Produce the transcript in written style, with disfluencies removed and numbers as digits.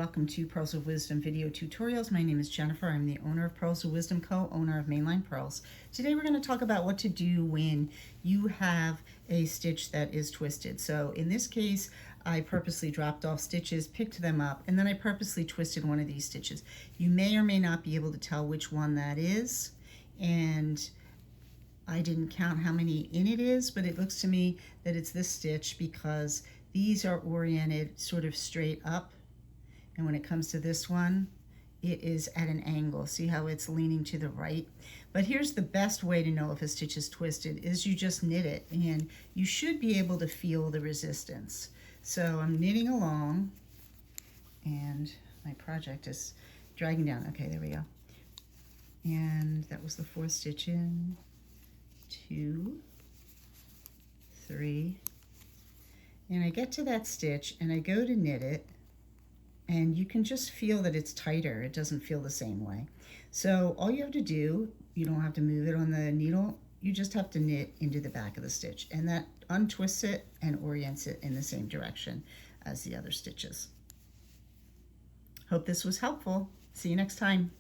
welcome to Pearls of Wisdom video tutorials. My name is Jennifer. I'm the owner of Pearls of Wisdom Co., owner of Mainline Pearls. Today we're going to talk about what to do when you have a stitch that is twisted. So in this case, I purposely dropped off stitches, picked them up, and then I purposely twisted one of these stitches. You may or may not be able to tell which one that is, and I didn't count how many in it is, but it looks to me that it's this stitch because these are oriented sort of straight up. And when it comes to this one, it is at an angle. See how it's leaning to the right? But here's the best way to know if a stitch is twisted is you just knit it, and you should be able to feel the resistance. So I'm knitting along, and my project is dragging down. Okay, there we go. And that was the fourth stitch in. 2, 3, and I get to that stitch and I go to knit it, and you can just feel that it's tighter. It doesn't feel the same way. So all you have to do, you don't have to move it on the needle, you just have to knit into the back of the stitch, and that untwists it and orients it in the same direction as the other stitches. Hope this was helpful. See you next time.